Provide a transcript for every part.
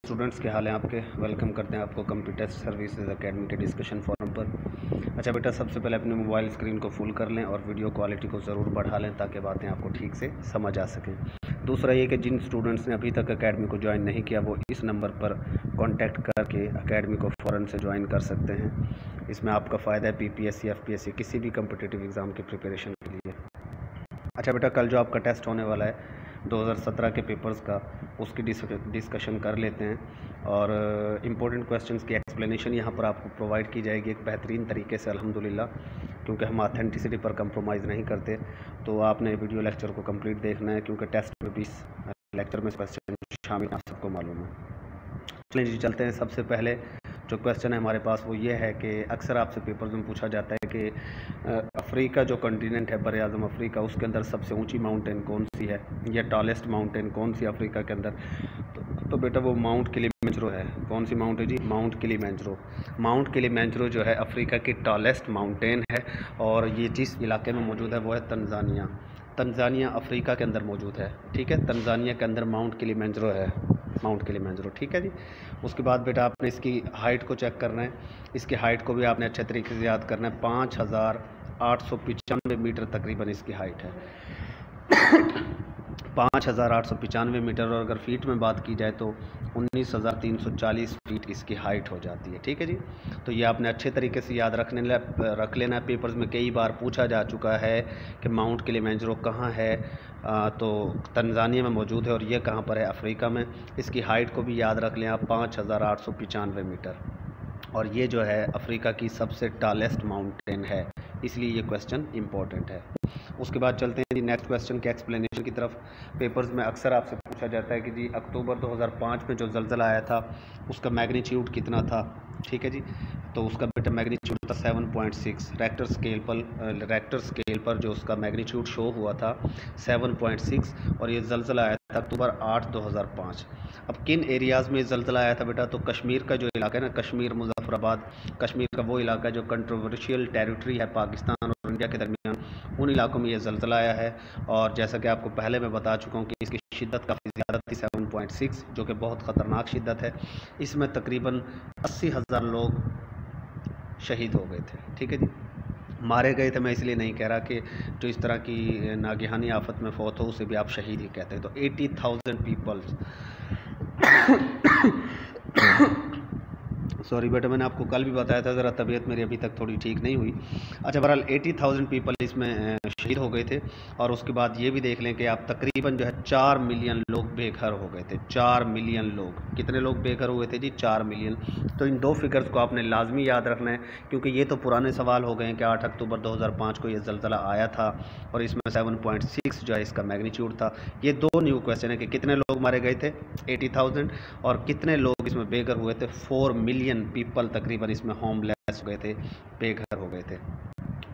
Students के हाल हैं आपके। वेलकम करते हैं आपको कंप्यूटर सर्विसेज एकेडमी के डिस्कशन फोरम पर। अच्छा बेटा, सबसे पहले अपने मोबाइल स्क्रीन को फुल कर लें और वीडियो क्वालिटी को ज़रूर बढ़ा लें ताकि बातें आपको ठीक से समझ आ सकें। दूसरा ये कि जिन स्टूडेंट्स ने अभी तक एकेडमी को ज्वाइन नहीं किया वो इस नंबर पर कॉन्टैक्ट करके एकेडमी को फ़ौरन से ज्वाइन कर सकते हैं। इसमें आपका फ़ायदा है PPSC FPSC किसी भी कम्पिटिटिव एग्ज़ाम की प्रिपरेशन के लिए। अच्छा बेटा, कल जो आपका टेस्ट होने वाला है 2017 के पेपर्स का, उसकी डिस्कशन कर लेते हैं और इम्पोर्टेंट क्वेश्चंस की एक्सप्लेनेशन यहाँ पर आपको प्रोवाइड की जाएगी एक बेहतरीन तरीके से अल्हम्दुलिल्लाह, क्योंकि हम ऑथेंटिसिटी पर कंप्रोमाइज़ नहीं करते। तो आपने वीडियो लेक्चर को कंप्लीट देखना है क्योंकि टेस्ट में 20 लेक्चर में क्वेश्चन शामिल आप सबको मालूम है। चलिए जी चलते हैं। सबसे पहले जो क्वेश्चन है हमारे पास वो ये है कि अक्सर आपसे पेपर्स में पूछा जाता है कि अफ्रीका जो कॉन्टिनेंट है, बर आज़म अफ्रीका, उसके अंदर सबसे ऊंची माउंटेन कौन सी है या टॉलेस्ट माउंटेन कौन सी अफ्रीका के अंदर। तो बेटा वो माउंट किलिमंजारो है। कौन सी माउंट है जी? Mount Kilimanjaro. माउंट किलिमंजारो जो है अफ्रीका की टॉलेस्ट माउंटेन है और ये जिस इलाके में मौजूद है वो है तंजानिया। तंजानिया अफ्रीका के अंदर मौजूद है, ठीक है। तंजानिया के अंदर माउंट किलिमंजारो है, माउंट किलिमंजारो, ठीक है जी। उसके बाद बेटा आपने इसकी हाइट को चेक करना है। इसकी हाइट को भी आपने अच्छे तरीके से याद करना है। 5895 मीटर तकरीबन इसकी हाइट है। 5895 मीटर, और अगर फीट में बात की जाए तो 19,340 फीट इसकी हाइट हो जाती है, ठीक है जी। तो ये आपने अच्छे तरीके से याद रख लेना है। पेपर्स में कई बार पूछा जा चुका है कि माउंट किलिमंजारो कहाँ है, तो तंजानिया में मौजूद है और ये कहाँ पर है? अफ्रीका में। इसकी हाइट को भी याद रख लें आप, 5895 मीटर, और ये जो है अफ्रीका की सबसे टॉलेस्ट माउंटेन है, इसलिए ये क्वेश्चन इंपॉर्टेंट है। उसके बाद चलते हैं जी नेक्स्ट क्वेश्चन के एक्सप्लेनेशन की तरफ। पेपर्स में अक्सर आपसे पूछा जाता है कि जी अक्टूबर 2005 में जो ज़लज़ला आया था उसका मैग्नीट्यूड कितना था, ठीक है जी। तो उसका बेटा मैग्नीट्यूड था 7.6 रेक्टर स्केल पर जो उसका मैग्नीट्यूड शो हुआ था 7.6, और ये ज़लज़ला आया था अक्टूबर 8, 2005। अब किन एरियाज़ में ज़लज़ला आया था बेटा? तो कश्मीर का जो इलाका है ना, कश्मीर मुजफ्फराबाद, कश्मीर का वो इलाका जो कंट्रोवर्शियल टेरिटरी है पाकिस्तान और इंडिया के दरमियान, उन इलाकों में ये ज़लज़ला आया है। और जैसा कि आपको पहले मैं बता चुका हूँ कि इसकी शिद्दत काफ़ी ज़्यादा थी, 7.6, जो कि बहुत ख़तरनाक शिद्दत है। इसमें तकरीबन 80,000 लोग शहीद हो गए थे, ठीक है जी। मारे गए थे मैं इसलिए नहीं कह रहा कि जो इस तरह की नागहानी आफत में फौत हो उसे भी आप शहीद ही कहते हैं। तो 80,000 पीपल्स सॉरी बेटा, मैंने आपको कल भी बताया था, ज़रा तबीयत मेरी अभी तक थोड़ी ठीक नहीं हुई। अच्छा बहरहाल 80,000 पीपल इसमें शहीद हो गए थे। और उसके बाद ये भी देख लें कि आप तकरीबन जो है 4 मिलियन लोग बेघर हो गए थे। 4 मिलियन लोग, कितने लोग बेघर हुए थे जी? 4 मिलियन। तो इन दो फिगर्स को आपने लाजमी याद रखना है क्योंकि ये तो पुराने सवाल हो गए हैं कि 8 अक्टूबर 2005 को ये ज़लज़ला आया था और इसमें 7.6 जो है इसका मैग्नीट्यूड था। ये दो न्यू क्वेश्चन है कि कितने लोग मारे गए थे 80,000 और कितने लोग इसमें बेघर हुए थे 4 मिलियन पीपल तकरीबन इसमें होमलेस हो गए थे, बेघर हो गए थे।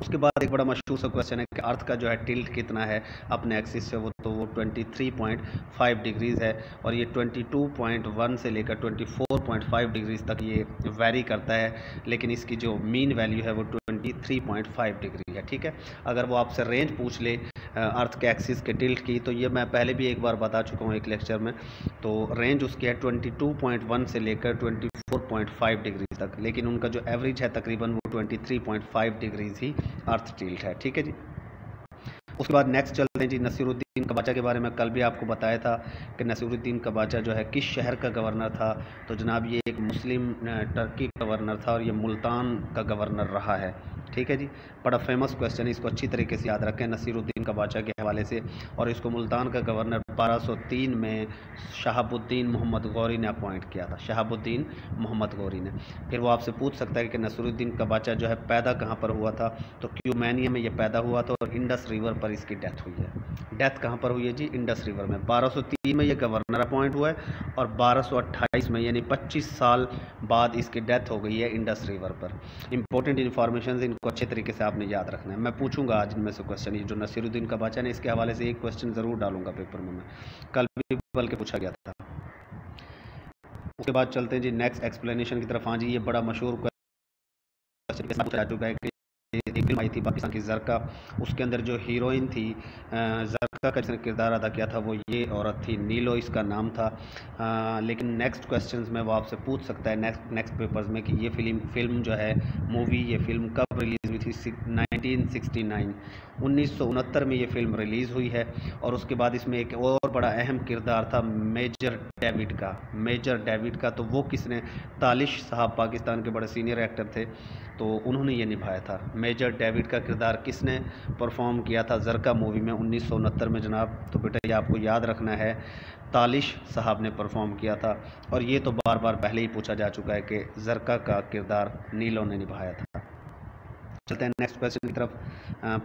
उसके बाद एक बड़ा मशहूर सा क्वेश्चन है कि अर्थ का जो है टिल्ट कितना है अपने एक्सिस से, वो 23.5 डिग्रीज़ है और ये 22.1 से लेकर 24.5 डिग्रीज़ तक ये वेरी करता है, लेकिन इसकी जो मीन वैल्यू है वो 23.5 डिग्री है, ठीक है। अगर वो आपसे रेंज पूछ ले अर्थ के एक्सिस के टिल्ट की, तो ये मैं पहले भी एक बार बता चुका हूँ एक लेक्चर में। तो रेंज उसकी है 22.1 से लेकर 24.5 डिग्री तक, लेकिन उनका जो एवरेज है तकरीबन वो 23.5 डिग्रीज़ ही अर्थ टिल्ट है, ठीक है जी। उसके बाद नेक्स्ट चलते हैं जी नसीरुद्दीन कबाचा के बारे में। कल भी आपको बताया था कि नसीरुद्दीन कबाचा जो है किस शहर का गवर्नर था। तो जनाब ये एक मुस्लिम टर्की गवर्नर था और ये मुल्तान का गवर्नर रहा है, ठीक है जी। बड़ा फेमस क्वेश्चन है, इसको अच्छी तरीके से याद रखें नसीरुद्दीन कबाचा के हवाले से। और इसको मुल्तान का गवर्नर 1203 में शहाबुद्दीन मोहम्मद गौरी ने अपॉइंट किया था, शहाबुद्दीन मोहम्मद गौरी ने। फिर वो आपसे पूछ सकता है कि नसीरुद्दीन कबाचा जो है पैदा कहाँ पर हुआ था। तो क्यूमेनिया में ये पैदा हुआ था और इंडस रिवर पर इसकी डेथ हुई है। डेथ कहाँ पर हुई है जी? इंडस रिवर में। 1203 में ये गवर्नर अपॉइंट हुआ है और 1228 में यानी 25 साल बाद इसकी डेथ हो गई है इंडस रिवर पर। इंपॉर्टेंट इन्फॉर्मेशन इनको अच्छे तरीके से आपने याद रखना है। मैं पूछूंगा आज इनमें से क्वेश्चन, ये जो नसीरुद्दीन कबाचा ने इसके हवाले से एक क्वेश्चन ज़रूर डालूंगा पेपर में, मैं कल भी बल्कि पूछा गया था। उसके बाद चलते हैं जी नेक्स्ट एक्सप्लेनेशन की तरफ। हाँ जी, ये बड़ा मशहूर क्वेश्चन पूछा जा चुका है कि एक फिल्म आई थी पाकिस्तान की ज़रका, उसके अंदर जो हीरोइन थी ज़रका का जिसने किरदार अदा किया था वो ये औरत थी, नीलो इसका नाम था। लेकिन नेक्स्ट क्वेश्चंस में वो आपसे पूछ सकता है नेक्स्ट पेपर्स में कि ये फिल्म जो है मूवी, ये फिल्म कब रिलीज़ हुई थी? 1969 1969 में ये फिल्म रिलीज़ हुई है। और उसके बाद इसमें एक और बड़ा अहम किरदार था मेजर डेविड का। तो वो किसने? तालिश साहब पाकिस्तान के बड़े सीनियर एक्टर थे, तो उन्होंने ये निभाया था। मेजर डेविड का किरदार किसने परफॉर्म किया था जरका मूवी में 1969 में जनाब? तो बेटा ये आपको याद रखना है, तालिश साहब ने परफॉर्म किया था। और ये तो बार बार पहले ही पूछा जा चुका है कि जरका का किरदार नीलो ने निभाया था। चलते हैं नेक्स्ट क्वेश्चन की तरफ।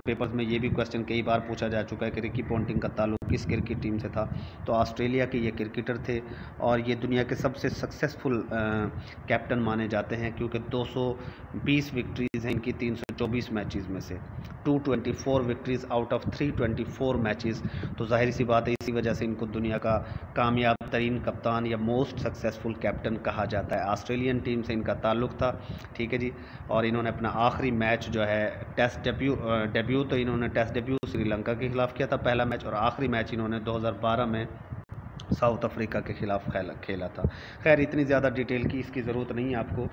पेपर्स में ये भी क्वेश्चन कई बार पूछा जा चुका है कि रिकी पॉन्टिंग का ताल्लुक किस क्रिकेट टीम से था? तो ऑस्ट्रेलिया के ये क्रिकेटर थे और ये दुनिया के सबसे सक्सेसफुल कैप्टन माने जाते हैं, क्योंकि 220 विक्ट्रीज़ हैं इनकी 324 मैचेस में से, 224 विक्ट्रीज़ आउट ऑफ 324 मैचेस। तो जाहिर सी बात है इसी वजह से इनको दुनिया का कामयाब तरीन कप्तान या मोस्ट सक्सेसफुल कैप्टन कहा जाता है। ऑस्ट्रेलियन टीम से इनका ताल्लुक था, ठीक है जी। और इन्होंने अपना आखिरी मैच जो है टेस्ट डेब्यू तो इन्होंने टेस्ट डेब्यू श्रीलंका के खिलाफ किया था पहला मैच, और आखिरी मैच इन्होंने 2012 में साउथ अफ्रीका के खिलाफ खेला था। खैर इतनी ज़्यादा डिटेल की इसकी ज़रूरत नहीं है आपको।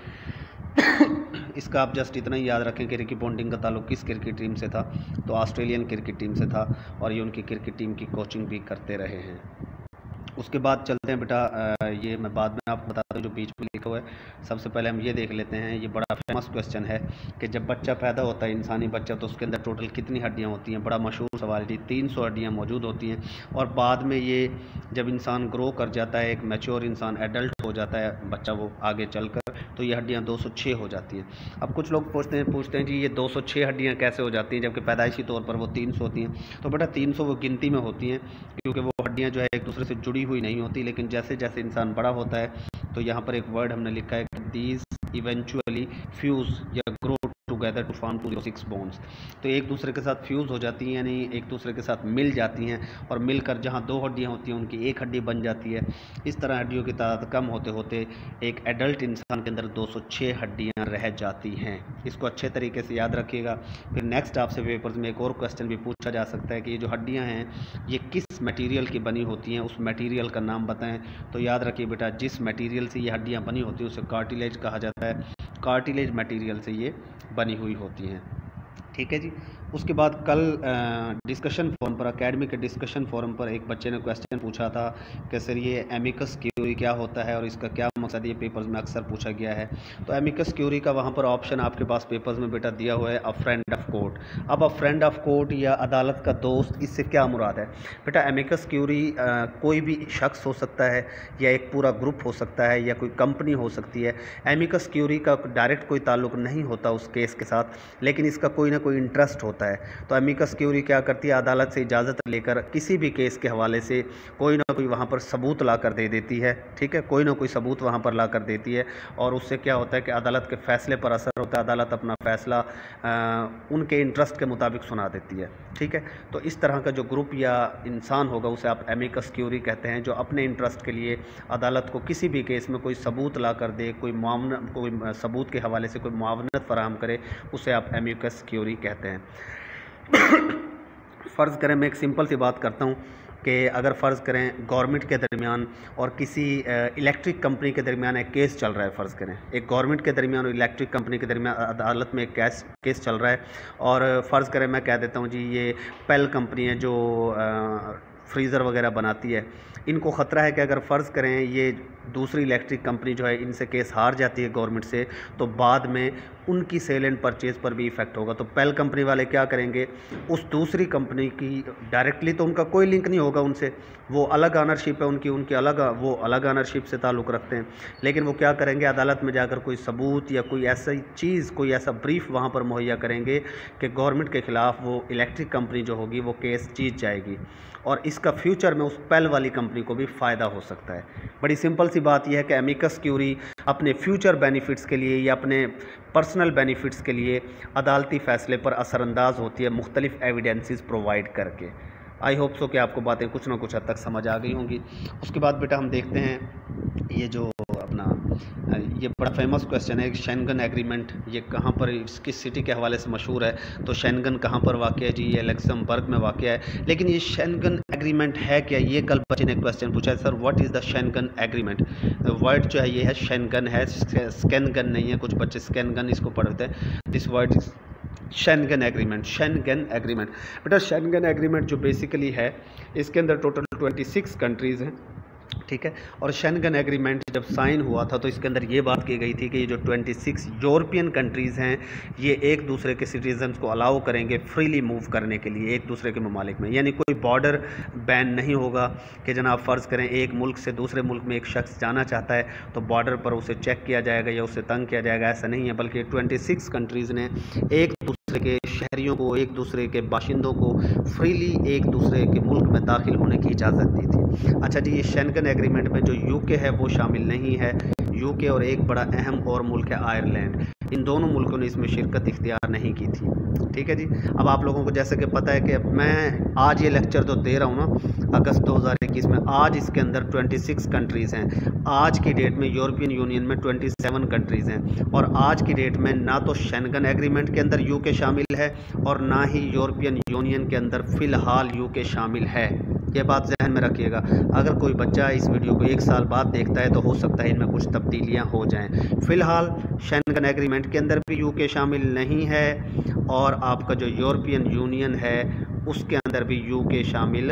इसका आप जस्ट इतना ही याद रखें कि रिकी पॉन्टिंग का ताल्लुक किस क्रिकेट टीम से था? तो ऑस्ट्रेलियन क्रिकेट टीम से था, और ये उनकी क्रिकेट टीम की कोचिंग भी करते रहे हैं। उसके बाद चलते हैं बेटा, ये मैं बाद में आपको बताता हूँ जो बीच में लिखा हुआ है। सबसे पहले हम ये देख लेते हैं, ये बड़ा फेमस क्वेश्चन है कि जब बच्चा पैदा होता है, इंसानी बच्चा, तो उसके अंदर टोटल कितनी हड्डियाँ होती हैं? बड़ा मशहूर सवाल जी। 300 हड्डियाँ मौजूद होती हैं, और बाद में ये जब इंसान ग्रो कर जाता है, एक मैच्योर इंसान एडल्ट हो जाता है बच्चा, वो आगे चल कर, तो ये हड्डियाँ 206 हो जाती हैं। अब कुछ लोग पूछते हैं जी ये 206 हड्डियाँ कैसे हो जाती हैं जबकि पैदाइशी तौर पर वो 300 होती हैं? तो बेटा 300 वो गिनती में होती हैं, क्योंकि वो हड्डियाँ जो है एक दूसरे से जुड़ी हुई नहीं होती। लेकिन जैसे जैसे इंसान बड़ा होता है, तो यहाँ पर एक वर्ड हमने लिखा है कि दीज इवेंचुअली फ्यूज या grow together to form 206 bones. तो एक दूसरे के साथ फ्यूज़ हो जाती हैं, यानी एक दूसरे के साथ मिल जाती हैं, और मिलकर जहाँ 2 हड्डियाँ होती हैं उनकी एक हड्डी बन जाती है। इस तरह हड्डियों की तादाद कम होते होते एक एडल्ट इंसान के अंदर 206 हड्डियाँ रह जाती हैं। इसको अच्छे तरीके से याद रखिएगा। फिर नेक्स्ट आपसे पेपर्स में एक और क्वेश्चन भी पूछा जा सकता है कि ये जो हड्डियाँ हैं ये किस मटीरियल की बनी होती हैं, उस मटीरियल का नाम बताएं। तो याद रखिए बेटा, जिस मटीरियल से ये हड्डियाँ बनी होती हैं उसे कार्टिलेज कहा जाता है। कार्टिलेज मटीरियल से ये बनी हुई होती हैं, ठीक है जी। उसके बाद कल डिस्कशन फोरम पर, एकेडमी के डिस्कशन फोरम पर एक बच्चे ने क्वेश्चन पूछा था कि सर ये एमिकस क्यूरी क्या होता है और इसका क्या मकसद? ये पेपर्स में अक्सर पूछा गया है। तो एमिकस क्यूरी का वहाँ पर ऑप्शन आपके पास पेपर्स में बेटा दिया हुआ है, अ फ्रेंड ऑफ कोर्ट। अब अ फ्रेंड ऑफ कोर्ट या अदालत का दोस्त, इससे क्या मुराद है बेटा? एमिकस क्यूरी कोई भी शख्स हो सकता है, या एक पूरा ग्रुप हो सकता है, या कोई कंपनी हो सकती है। एमिकस क्यूरी का डायरेक्ट कोई ताल्लुक नहीं होता उस केस के साथ, लेकिन इसका कोई ना कोई इंटरेस्ट होता है। तो एमिकस क्यूरी क्या करती है? अदालत से इजाज़त लेकर किसी भी केस के हवाले से कोई ना कोई वहाँ पर सबूत ला कर दे देती है, ठीक है, कोई ना कोई सबूत वहाँ पर ला कर देती है, और उससे क्या होता है कि अदालत के फ़ैसले पर असर होता है। अदालत अपना फ़ैसला उनके इंटरेस्ट के मुताबिक सुना देती है, ठीक है। तो इस तरह का जो ग्रुप या इंसान होगा उसे आप एमिकस क्यूरी कहते हैं, जो अपने इंटरेस्ट के लिए अदालत को किसी भी केस में कोई सबूत ला कर दे, कोई सबूत के हवाले से कोई मुआवनत फराहम करे, उसे आप एमिकस क्यूरी कहते हैं। फ़र्ज़ करें, मैं एक सिंपल सी बात करता हूँ कि अगर फ़र्ज़ करें गवर्नमेंट के दरमियान और किसी इलेक्ट्रिक कंपनी के दरमियान एक केस चल रहा है। फ़र्ज़ करें एक गवर्नमेंट के दरमियान और इलेक्ट्रिक कंपनी के दरमियान अदालत में एक केस चल रहा है, और फ़र्ज़ करें मैं कह देता हूँ जी ये पेल कंपनी है जो फ्रीज़र वगैरह बनाती है, इनको ख़तरा है कि अगर फ़र्ज़ करें ये दूसरी इलेक्ट्रिक कंपनी जो है इनसे केस हार जाती है गवर्नमेंट से, तो बाद में उनकी सेल एंड परचेज़ पर भी इफ़ेक्ट होगा। तो पेल कंपनी वाले क्या करेंगे, उस दूसरी कंपनी की डायरेक्टली तो उनका कोई लिंक नहीं होगा उनसे, वो अलग ऑनरशिप है उनकी अलग, वो अलग ऑनरशिप से ताल्लुक़ रखते हैं, लेकिन वो क्या करेंगे, अदालत में जाकर कोई सबूत या कोई ऐसी चीज़, कोई ऐसा ब्रीफ वहाँ पर मुहैया करेंगे कि गवर्नमेंट के ख़िलाफ़ वो इलेक्ट्रिक कंपनी जो होगी वो केस जीत जाएगी, और इसका फ्यूचर में उस पेल वाली कंपनी को भी फ़ायदा हो सकता है। बड़ी सिंपल सी बात यह है कि एमिकस क्यूरी अपने फ्यूचर बेनिफिट्स के लिए या अपने पर्सनल बेनिफिट्स के लिए अदालती फ़ैसले पर असरअंदाज होती है मुख्तलिफ़ एविडेंसेस प्रोवाइड करके। आई होप सो कि आपको बातें कुछ ना कुछ हद तक समझ आ गई होंगी। उसके बाद बेटा हम देखते हैं ये जो अपना ये बड़ा फेमस क्वेश्चन है, शेंगन एग्रीमेंट ये कहाँ पर, किस सिटी के हवाले से मशहूर है? तो शेंगन कहाँ पर वाक़ है जी? ये लक्समबर्ग में वाक़ है। लेकिन ये शेंगन एग्रीमेंट है क्या? ये कल बच्चे ने क्वेश्चन पूछा है, sir what is the Schengen agreement? Word जो है ये है शेंगन है, स्कैनगन नहीं है। कुछ बच्चे स्कैनगन इसको पढ़ते हैं। This word is Schengen agreement. Schengen agreement बेटा, शेंगन एग्रीमेंट जो बेसिकली है इसके अंदर टोटल 26 कंट्रीज़ हैं, ठीक है। और शेंगन एग्रीमेंट जब साइन हुआ था तो इसके अंदर ये बात की गई थी कि ये जो 26 यूरोपियन कंट्रीज़ हैं ये एक दूसरे के सिटीजन्स को अलाउ करेंगे फ्रीली मूव करने के लिए एक दूसरे के ममालिक में, यानी कोई बॉर्डर बैन नहीं होगा कि जनाब फ़र्ज़ करें एक मुल्क से दूसरे मुल्क में एक शख्स जाना चाहता है तो बॉर्डर पर उसे चेक किया जाएगा या उसे तंग किया जाएगा, ऐसा नहीं है। बल्कि 26 कंट्रीज़ ने एक दूसरे के शहरियों को, एक दूसरे के बाशिंदों को फ्रीली एक दूसरे के मुल्क में दाखिल होने की इजाज़त दी थी। अच्छा जी, ये शेंगन एग्रीमेंट में जो यूके है वो शामिल नहीं है। यूके और एक बड़ा अहम और मुल्क है आयरलैंड, इन दोनों मुल्कों ने इसमें शिरकत इख्तियार नहीं की थी, ठीक है जी। अब आप लोगों को जैसे कि पता है कि मैं आज ये लेक्चर तो दे रहा हूँ ना अगस्त 2021 में, आज इसके अंदर 26 कंट्रीज़ हैं। आज की डेट में यूरोपियन यूनियन में 27 कंट्रीज़ हैं और आज की डेट में ना तो शेंगन एग्रीमेंट के अंदर यूके शामिल है और ना ही यूरोपियन यूनियन के अंदर फ़िलहाल यूके शामिल है। ये बात जहन में रखिएगा। अगर कोई बच्चा इस वीडियो को 1 साल बाद देखता है तो हो सकता है इनमें कुछ तब्दीलियां हो जाएं। फ़िलहाल शेंगन एग्रीमेंट के अंदर भी यूके शामिल नहीं है और आपका जो यूरोपियन यूनियन है उसके अंदर भी यूके शामिल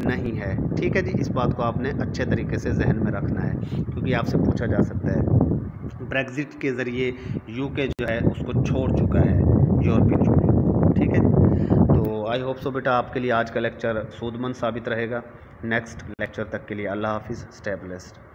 नहीं है, ठीक है जी। इस बात को आपने अच्छे तरीके से जहन में रखना है क्योंकि आपसे पूछा जा सकता है। ब्रेग्जिट के ज़रिए यूके जो है उसको छोड़ चुका है यूरोपियन यूनियन, ठीक है जी। तो आई होप सो बेटा आपके लिए आज का लेक्चर सूदमंद साबित रहेगा। नेक्स्ट लेक्चर तक के लिए अल्लाह हाफिज़, स्टे ब्लेस्ड।